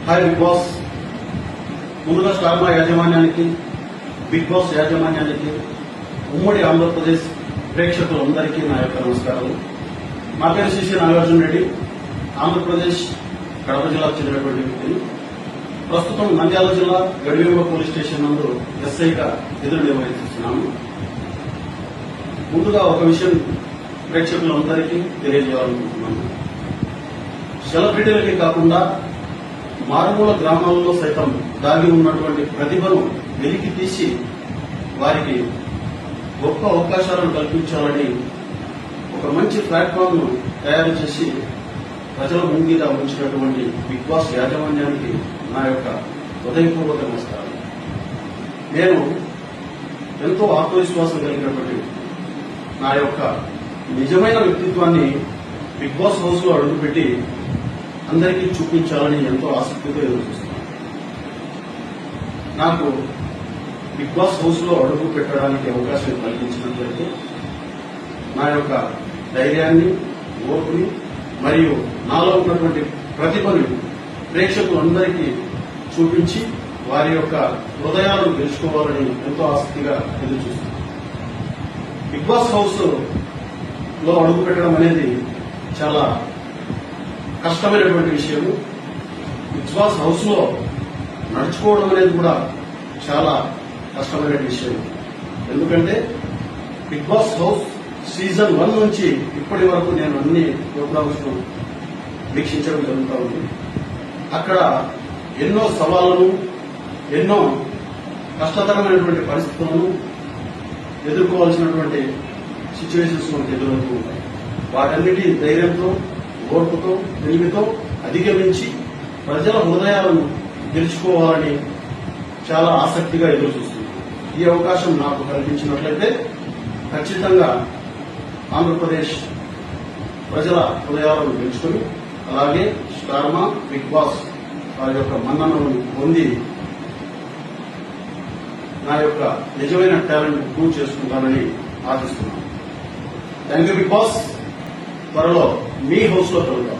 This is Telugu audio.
Hi big boss. ముందుగా స్టార్ మా యాజమాన్యానికి, బిగ్ బాస్ యాజమాన్యానికి, ఉమ్మడి ఆంధ్రప్రదేశ్ ప్రేక్షకులందరికీ నా యొక్క నమస్కారాలు. నా పేరు శ్రీ నాగార్జున రెడ్డి, ఆంధ్రప్రదేశ్ కడప జిల్లాకు చెందినటువంటి వ్యక్తిని. ప్రస్తుతం నంద్యాల జిల్లా గడివేమ పోలీస్ స్టేషన్ నందు ఎస్ఐగా విధులు నిర్వహిస్తున్నాను. ముందుగా ఒక విషయం ప్రేక్షకులందరికీ తెలియజేయాలనుకుంటున్నాను. సెలబ్రిటీలకి కాకుండా మారుమూల గ్రామాల్లో సైతం దాగి ఉన్నటువంటి ప్రతిభను వెలికి తీసి వారికి గొప్ప అవకాశాలను కల్పించాలని ఒక మంచి ప్లాట్ఫామ్ ను తయారు చేసి ప్రజల ముంగిట ఉంచినటువంటి బిగ్ బాస్ యాజమాన్యానికి నా యొక్క హృదయపూర్వక నమస్కారం. నేను ఎంతో ఆత్మవిశ్వాసం కలిగినటువంటి నా యొక్క నిజమైన వ్యక్తిత్వాన్ని బిగ్ బాస్ హౌస్ లో అడుగుపెట్టి అందరికీ చూపించాలని ఎంతో ఆసక్తితో ఎదురుచూస్తున్నాను. నాకు బిగ్ బాస్ హౌస్ లో అడుగు పెట్టడానికి అవకాశం కల్పించినట్లయితే నా యొక్క ధైర్యాన్ని, ఓర్పుని మరియు నాలో ఉన్నటువంటి ప్రతిభను ప్రేక్షకులందరికీ చూపించి వారి యొక్క హృదయాలను గెలుచుకోవాలని ఎంతో ఆసక్తిగా ఎదురుచూస్తున్నాను. బిగ్ బాస్ హౌస్ లో అడుగు పెట్టడం అనేది చాలా కష్టమైనటువంటి విషయము. బిగ్ బాస్ హౌస్ లో నడుచుకోవడం అనేది కూడా చాలా కష్టమైన విషయం. ఎందుకంటే బిగ్ బాస్ హౌస్ సీజన్ 1 నుంచి ఇప్పటి వరకు నేను అన్ని ప్రోగ్రామ్స్ ను వీక్షించడం జరుగుతూ ఉంది. అక్కడ ఎన్నో సవాళ్లను, ఎన్నో కష్టతరమైనటువంటి పరిస్థితులను ఎదుర్కోవాల్సినటువంటి సిచ్యువేషన్స్ మనకు ఎదురవుతూ ఉంటాయి. వాటన్నిటి ధైర్యంతో, ఓర్పుతో, తెలివితో అధిగమించి ప్రజల హృదయాలను గెలుచుకోవాలని చాలా ఆసక్తిగా ఎదురుచూస్తున్నాను. ఈ అవకాశం నాకు కల్పించినట్లయితే ఖచ్చితంగా ఆంధ్రప్రదేశ్ ప్రజల హృదయాలను గెలుచుకుని అలాగే స్టార్మా, బిగ్ బాస్ వారి యొక్క మన్ననను పొంది నా యొక్క నిజమైన టాలెంట్ ప్రూవ్ చేసుకుంటానని ఆశిస్తున్నాను. Thank you big boss. త్వరలో మీ హౌస్ లో కలుద్దాం.